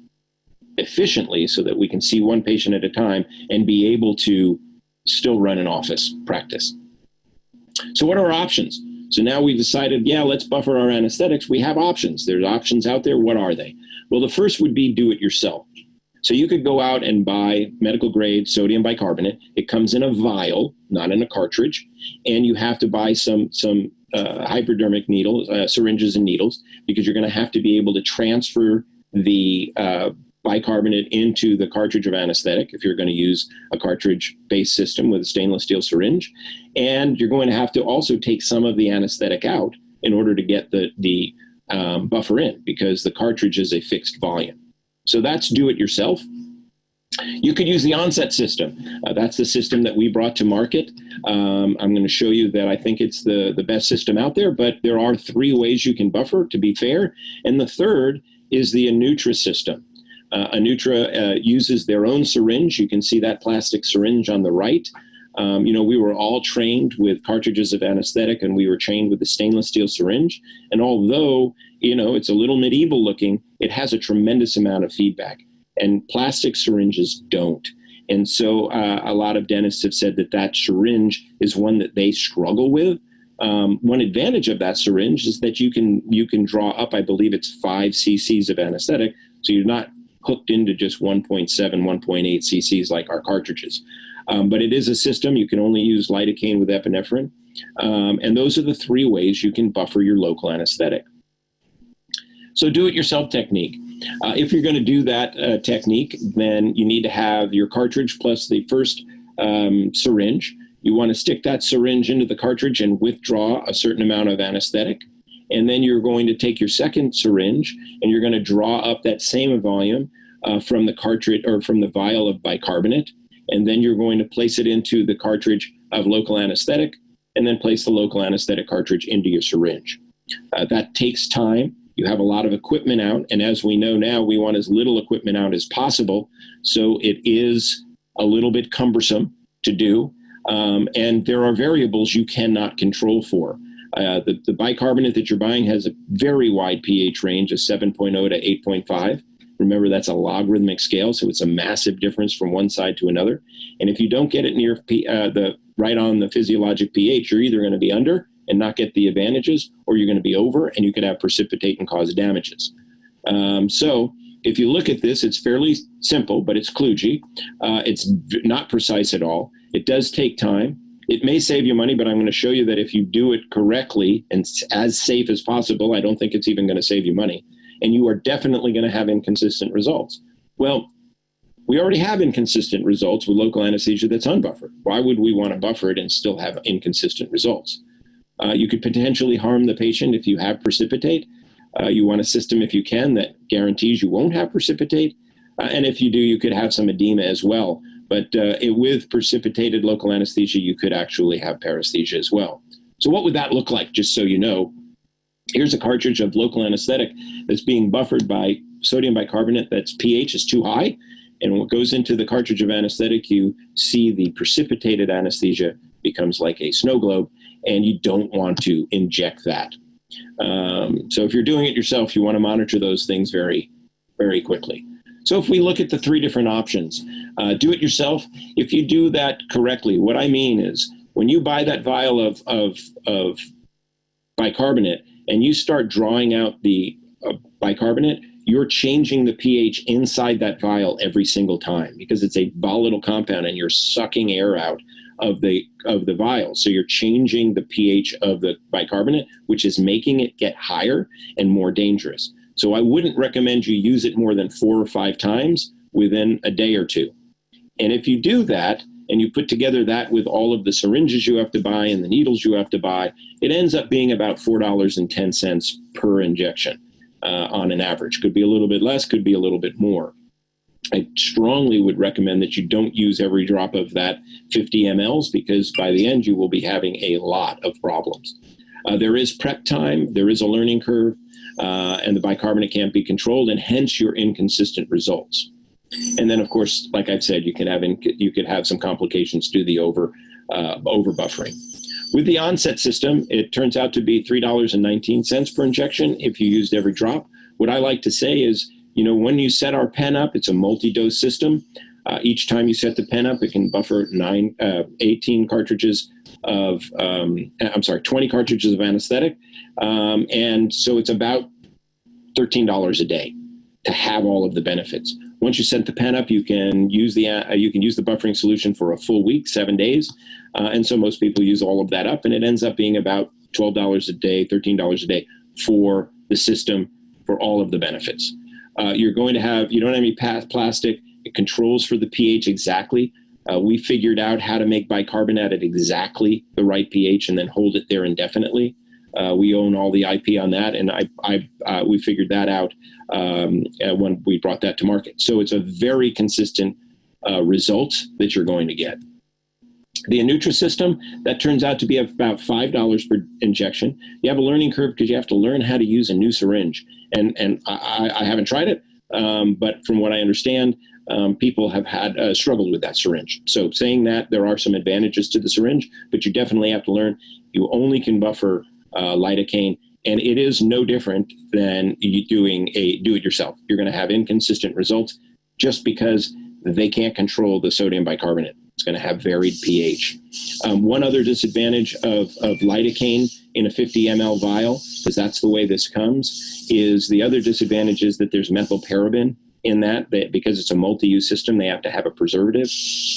efficiently so that we can see one patient at a time and be able to still run an office practice. So what are our options? So now we've decided, yeah, let's buffer our anesthetics. We have options. There's options out there. What are they? Well, the first would be do it yourself. So you could go out and buy medical grade sodium bicarbonate. It comes in a vial, not in a cartridge, and you have to buy some hypodermic needles, syringes and needles, because you're going to have to be able to transfer the bicarbonate into the cartridge of anesthetic if you're going to use a cartridge-based system with a stainless steel syringe. And you're going to have to also take some of the anesthetic out in order to get the buffer in, because the cartridge is a fixed volume. So that's do it yourself. You could use the Onset system. That's the system that we brought to market. I'm going to show you that I think it's the best system out there, but there are 3 ways you can buffer, to be fair. And the third is the Anutra system. Anutra uses their own syringe. You can see that plastic syringe on the right. We were all trained with cartridges of anesthetic, and we were trained with the stainless steel syringe. And although, it's a little medieval looking, it has a tremendous amount of feedback, and plastic syringes don't. And so a lot of dentists have said that syringe is one that they struggle with. One advantage of that syringe is that you can draw up, I believe it's 5 cc's of anesthetic. So you're not hooked into just 1.7, 1.8 cc's like our cartridges. But it is a system. You can only use lidocaine with epinephrine. And those are the 3 ways you can buffer your local anesthetic. So do-it-yourself technique. If you're going to do that technique, then you need to have your cartridge plus the first syringe. You want to stick that syringe into the cartridge and withdraw a certain amount of anesthetic. And then you're going to take your second syringe and you're going to draw up that same volume from the cartridge or from the vial of bicarbonate. And then you're going to place it into the cartridge of local anesthetic and then place the local anesthetic cartridge into your syringe. That takes time. You have a lot of equipment out. And as we know now, we want as little equipment out as possible. So it is a little bit cumbersome to do. And there are variables you cannot control for. The bicarbonate that you're buying has a very wide pH range of 7.0 to 8.5. Remember, that's a logarithmic scale, so it's a massive difference from one side to another. And if you don't get it near right on the physiologic pH, you're either going to be under and not get the advantages, or you're going to be over and you could have precipitate and cause damages. So if you look at this, it's fairly simple, but it's kludgy. It's not precise at all. It does take time. It may save you money, but I'm going to show you that if you do it correctly and as safe as possible, I don't think it's even going to save you money. And you are definitely going to have inconsistent results. Well, we already have inconsistent results with local anesthesia that's unbuffered. Why would we want to buffer it and still have inconsistent results? You could potentially harm the patient if you have precipitate. You want a system, if you can, that guarantees you won't have precipitate. And if you do, you could have some edema as well. But with precipitated local anesthesia, you could actually have paresthesia as well. So what would that look like, just so you know? Here's a cartridge of local anesthetic that's being buffered by sodium bicarbonate that's pH is too high. And what goes into the cartridge of anesthetic, you see the precipitated anesthesia becomes like a snow globe, and you don't want to inject that. So if you're doing it yourself, you want to monitor those things very, very quickly. So if we look at the 3 different options, do it yourself. If you do that correctly, what I mean is when you buy that vial of bicarbonate and you start drawing out the bicarbonate, you're changing the pH inside that vial every single time because it's a volatile compound and you're sucking air out of the vial. So you're changing the pH of the bicarbonate, which is making it get higher and more dangerous. So I wouldn't recommend you use it more than 4 or 5 times within a day or 2. And if you do that, and you put together that with all of the syringes you have to buy and the needles you have to buy, it ends up being about $4.10 per injection on an average. Could be a little bit less, could be a little bit more. I strongly would recommend that you don't use every drop of that 50 mLs because by the end you will be having a lot of problems. There is prep time, there is a learning curve, and the bicarbonate can't be controlled, and hence your inconsistent results. And then, of course, like I've said, you could have some complications due to the over buffering. With the Onset system, it turns out to be $3.19 per injection if you used every drop. What I like to say is, when you set our pen up, it's a multi-dose system. Each time you set the pen up, it can buffer 20 cartridges of anesthetic. And so it's about $13 a day to have all of the benefits. Once you set the pen up, you can use the buffering solution for a full week, 7 days. And so most people use all of that up, and it ends up being about $12 a day, $13 a day for the system for all of the benefits. You don't have any plastic. It controls for the pH exactly. We figured out how to make bicarbonate at exactly the right pH and then hold it there indefinitely. We own all the IP on that, and we figured that out when we brought that to market. So it's a very consistent result that you're going to get. The Introductory system, that turns out to be about $5 per injection. You have a learning curve because you have to learn how to use a new syringe. And I haven't tried it, but from what I understand, people have had struggled with that syringe. So saying that, there are some advantages to the syringe, but you definitely have to learn. You only can buffer lidocaine, and it is no different than you doing a do-it-yourself. You're going to have inconsistent results just because they can't control the sodium bicarbonate. It's going to have varied pH. One other disadvantage of lidocaine in a 50 ml vial, because that's the way this comes, is the other disadvantage is that there's methylparaben in that because it's a multi-use system, they have to have a preservative.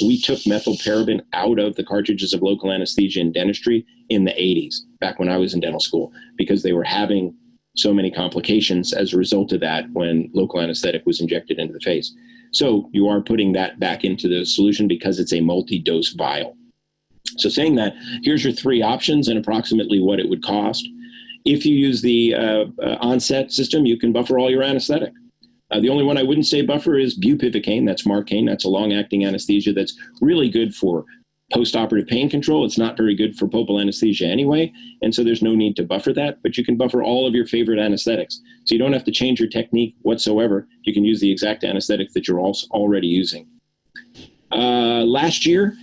We took methylparaben out of the cartridges of local anesthesia in dentistry in the 80s, back when I was in dental school, because they were having so many complications as a result of that when local anesthetic was injected into the face. So you are putting that back into the solution because it's a multi-dose vial. So saying that, here's your three options and approximately what it would cost. If you use the Onset system, you can buffer all your anesthetic. The only one I wouldn't say buffer is bupivacaine. That's Marcaine. That's a long-acting anesthesia that's really good for post-operative pain control. It's not very good for pulpal anesthesia anyway, and so there's no need to buffer that, but you can buffer all of your favorite anesthetics. So you don't have to change your technique whatsoever. You can use the exact anesthetic that you're also already using. Last year,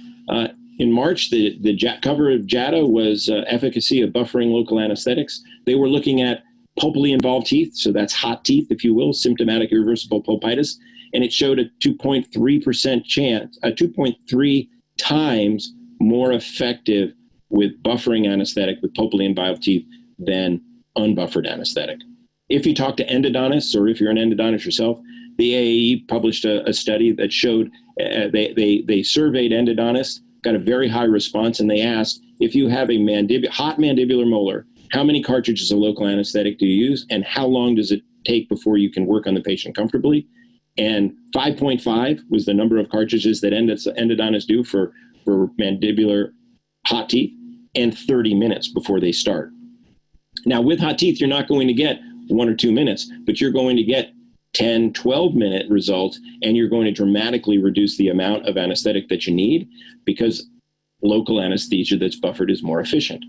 in March, the cover of JADA was efficacy of buffering local anesthetics. They were looking at pulpally involved teeth, so that's hot teeth, if you will, symptomatic irreversible pulpitis, and it showed a 2.3% chance, a 2.3 times more effective with buffering anesthetic with pulpally involved teeth than unbuffered anesthetic. If you talk to endodontists, or if you're an endodontist yourself, the AAE published a study that showed they surveyed endodontists, got a very high response, and they asked, if you have a hot mandibular molar, how many cartridges of local anesthetic do you use, and how long does it take before you can work on the patient comfortably? And 5.5 was the number of cartridges that endodontists do for mandibular hot teeth, and 30 minutes before they start. Now, with hot teeth, you're not going to get 1 or 2 minutes, but you're going to get 10, 12-minute results, and you're going to dramatically reduce the amount of anesthetic that you need because local anesthesia that's buffered is more efficient.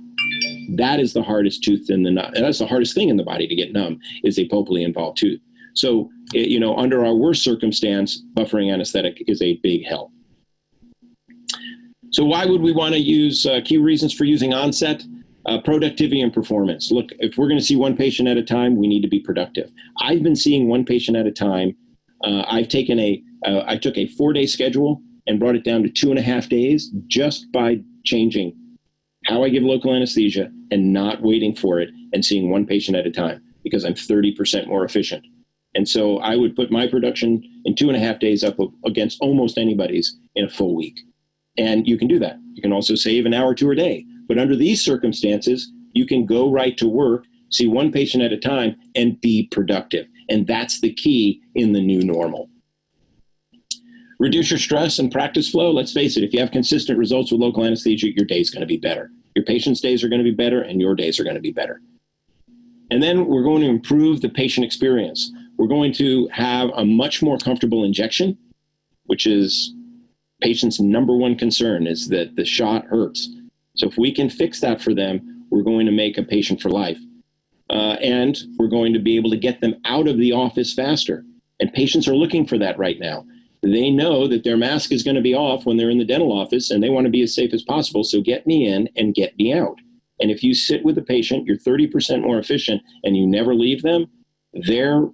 That is the hardest tooth in the that's the hardest thing in the body to get numb, is a pulpally involved tooth. So, under our worst circumstance, buffering anesthetic is a big help. So why would we want to use key reasons for using Onset? Productivity and performance. Look, if we're going to see one patient at a time, we need to be productive. I've been seeing one patient at a time. I took a 4-day schedule and brought it down to 2.5 days just by changing how I give local anesthesia and not waiting for it and seeing one patient at a time, because I'm 30% more efficient. And so I would put my production in 2.5 days up against almost anybody's in a full week. And you can do that. You can also save an hour or two a day. But under these circumstances, you can go right to work, see one patient at a time, and be productive. And that's the key in the new normal. Reduce your stress and practice flow. Let's face it, if you have consistent results with local anesthesia, your day's going to be better. Your patient's days are going to be better, and your days are going to be better. And then we're going to improve the patient experience. We're going to have a much more comfortable injection, which is patient's number one concern, is that the shot hurts. So if we can fix that for them, we're going to make a patient for life. And we're going to be able to get them out of the office faster. And patients are looking for that right now. They know that their mask is going to be off when they're in the dental office, and they want to be as safe as possible. So get me in and get me out. And if you sit with a patient, you're 30% more efficient, and you never leave them, their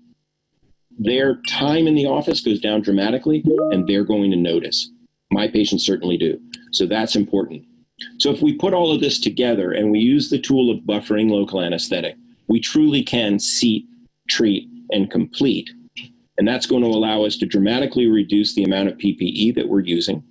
time in the office goes down dramatically, and they're going to notice. My patients certainly do. So that's important. So if we put all of this together and we use the tool of buffering local anesthetic, we truly can seat, treat, and complete. And that's going to allow us to dramatically reduce the amount of PPE that we're using.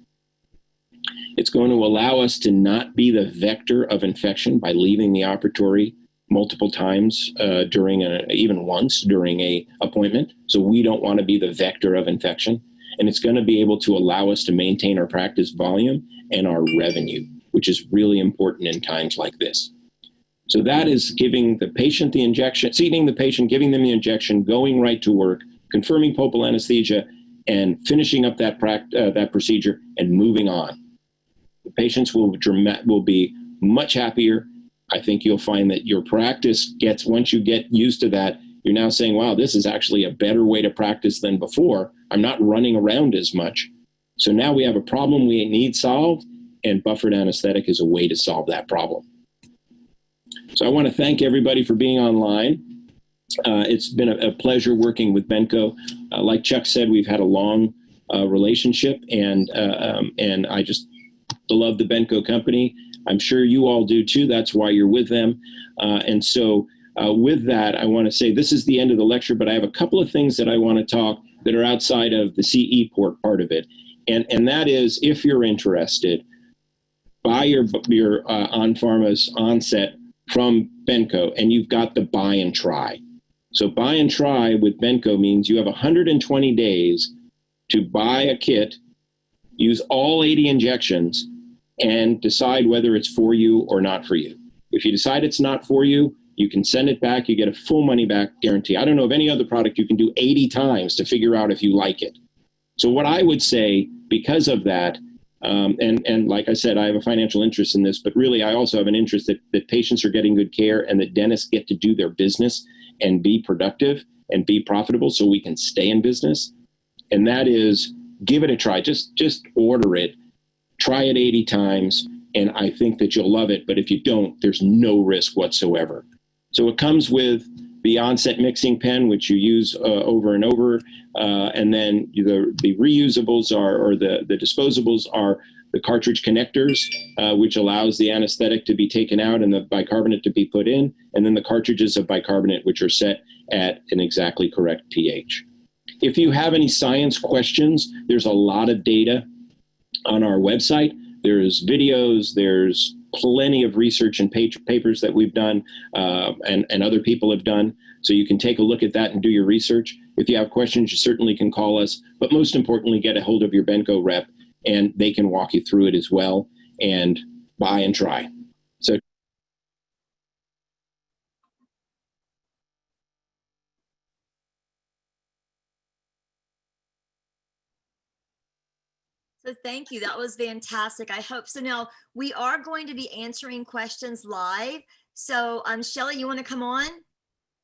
It's going to allow us to not be the vector of infection by leaving the operatory multiple times even once during a appointment. So we don't want to be the vector of infection. And it's going to be able to allow us to maintain our practice volume and our revenue, which is really important in times like this. So that is giving the patient the injection, seating the patient, giving them the injection, going right to work, confirming pulpal anesthesia, and finishing up that procedure and moving on. The patients will be much happier. I think you'll find that your practice once you get used to that, you're now saying, wow, this is actually a better way to practice than before. I'm not running around as much. So now we have a problem we need solved, and buffered anesthetic is a way to solve that problem. So I want to thank everybody for being online. It's been a pleasure working with Benco. Like Chuck said, we've had a long relationship, and I just love the Benco company. I'm sure you all do too. That's why you're with them. And so with that, I want to say this is the end of the lecture, but I have a couple of things that I want to talk that are outside of the CE part of it. And that is, if you're interested, buy your On Pharma's Onset from Benco, and you've got the buy and try. So buy and try with Benco means you have 120 days to buy a kit, use all 80 injections, and decide whether it's for you or not for you. If you decide it's not for you, you can send it back. You get a full money back guarantee. I don't know of any other product you can do 80 times to figure out if you like it. So what I would say, because of that, and like I said, I have a financial interest in this, but really I also have an interest that patients are getting good care and that dentists get to do their business and be productive and be profitable so we can stay in business. And that is, give it a try. Just order it. Try it 80 times, and I think that you'll love it. But if you don't, there's no risk whatsoever. So it comes with the Onset mixing pen, which you use over and over. And then the reusables or the disposables are the cartridge connectors, which allows the anesthetic to be taken out and the bicarbonate to be put in. And then the cartridges of bicarbonate, which are set at an exactly correct pH. If you have any science questions, there's a lot of data on our website. There's videos, there's plenty of research and papers that we've done and other people have done. So you can take a look at that and do your research. If you have questions, you certainly can call us. But most importantly, get a hold of your Benco rep, and they can walk you through it as well and buy and try. So So thank you. That was fantastic. I hope so. Now we are going to be answering questions live. So Shelley, you want to come on?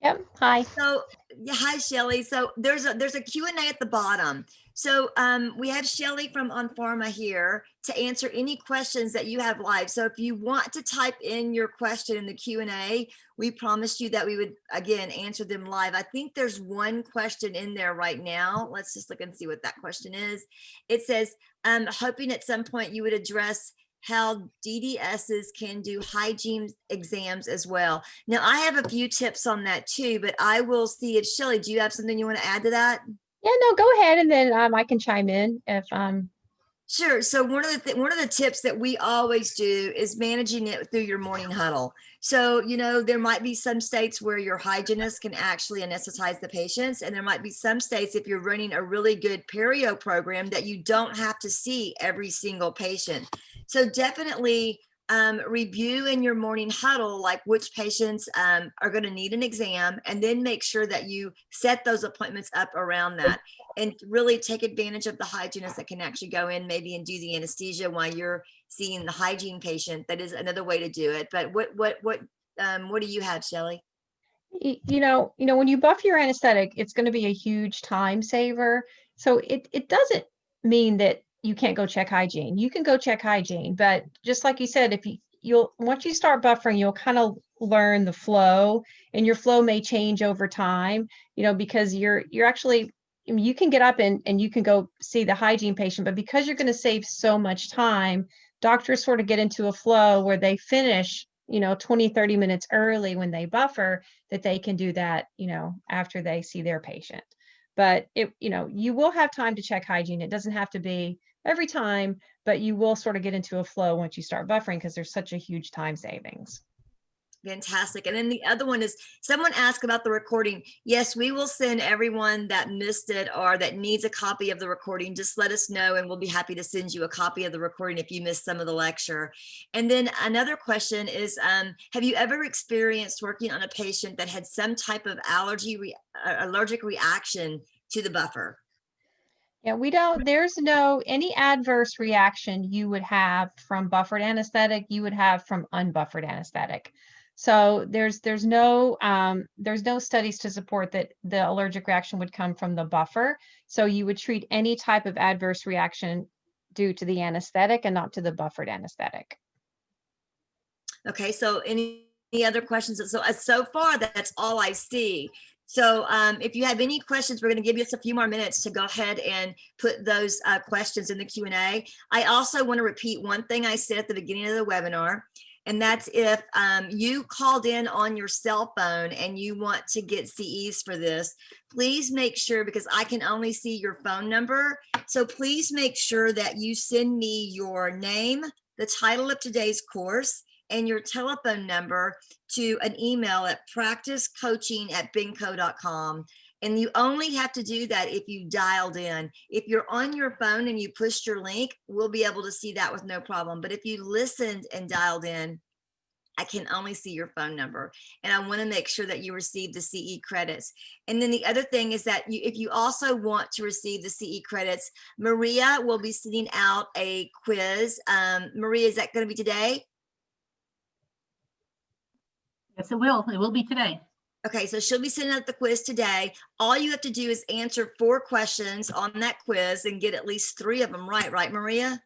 Yep. Hi. So yeah, hi Shelley. So there's a Q&A at the bottom. So we have Shelley from On Pharma here to answer any questions that you have live. So if you want to type in your question in the Q&A, we promised you that we would again answer them live. I think there's one question in there right now. Let's just look and see what that question is. It says, hoping at some point you would address how DDSs can do hygiene exams as well. Now I have a few tips on that too, but I will see if Shelley, do you have something you want to add to that? Yeah, no, go ahead, and then I can chime in if Sure. So one of the tips that we always do is managing it through your morning huddle. So, there might be some states where your hygienist can actually anesthetize the patients. And there might be some states, if you're running a really good perio program, that you don't have to see every single patient. So definitely review in your morning huddle, like which patients are going to need an exam, and then make sure that you set those appointments up around that and really take advantage of the hygienist that can actually go in maybe and do the anesthesia while you're seeing the hygiene patient. That is another way to do it. But what do you have, Shelley? when you buff your anesthetic, it's going to be a huge time saver. So it doesn't mean that you can't go check hygiene. You can go check hygiene, but just like you said, if you'll once you start buffering, you'll kind of learn the flow, and your flow may change over time, because you're actually, I mean, you can get up and you can go see the hygiene patient, but because you're going to save so much time, doctors sort of get into a flow where they finish 20, 30 minutes early when they buffer, that they can do that, after they see their patient. But you will have time to check hygiene. It doesn't have to be every time, but you will sort of get into a flow once you start buffering, because there's such a huge time savings. Fantastic. And then the other one is, someone asked about the recording. Yes, we will send everyone that missed it or that needs a copy of the recording. Just let us know and we'll be happy to send you a copy of the recording if you missed some of the lecture. And then another question is, have you ever experienced working on a patient that had some type of allergic reaction to the buffer? Yeah, there's no, any adverse reaction you would have from buffered anesthetic, you would have from unbuffered anesthetic. So there's no studies to support that the allergic reaction would come from the buffer. So you would treat any type of adverse reaction due to the anesthetic and not to the buffered anesthetic. Okay, so any other questions? So far, that's all I see. So if you have any questions, we're going to give you just a few more minutes to go ahead and put those questions in the Q&A. I also want to repeat one thing I said at the beginning of the webinar, and that's if you called in on your cell phone and you want to get CEs for this, please make sure, because I can only see your phone number. So please make sure that you send me your name, the title of today's course, and your telephone number to an email at practicecoaching@benco.com. And you only have to do that if you dialed in. If you're on your phone and you pushed your link, we'll be able to see that with no problem. But if you listened and dialed in, I can only see your phone number. And I want to make sure that you receive the CE credits. And then the other thing is that if you also want to receive the CE credits, Maria will be sending out a quiz. Maria, is that going to be today? Yes, it will. It will be today. Okay, so she'll be sending out the quiz today. All you have to do is answer 4 questions on that quiz and get at least 3 of them right, Maria?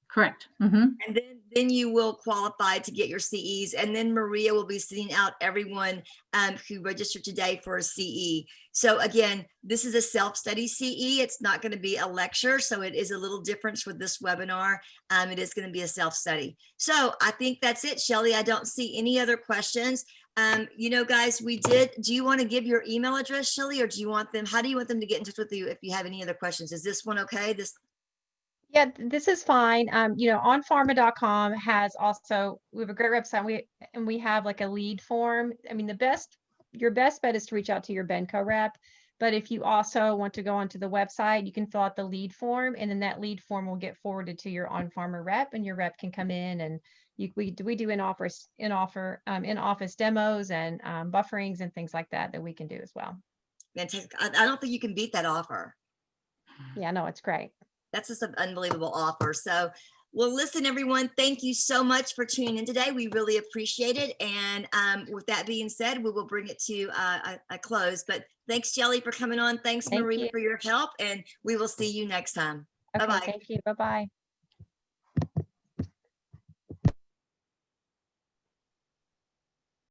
Correct. Mm-hmm. And then you will qualify to get your CEs. And then Maria will be sending out everyone who registered today for a CE. So again, this is a self-study CE. It's not going to be a lecture. So it is a little different for this webinar. It is going to be a self-study. So I think that's it, Shelly. I don't see any other questions. Guys, do you want to give your email address, Shelly, or how do you want them to get in touch with you if you have any other questions? Is this one okay? Yeah, this is fine. Onpharma.com we have a great website. We have like a lead form. I mean, your best bet is to reach out to your Benco rep. But if you also want to go onto the website, you can fill out the lead form, and then that lead form will get forwarded to your On-Pharma rep, and your rep can come in and we do in-office demos and bufferings and things like that we can do as well. Fantastic. I don't think you can beat that offer. Yeah, no, it's great. That's just an unbelievable offer. So, well, listen, everyone, thank you so much for tuning in today. We really appreciate it. And with that being said, we will bring it to a close. But thanks, Shelly, for coming on. Thanks, Maria, for your help. And we will see you next time. Okay, Bye-bye. thank you. Bye-bye.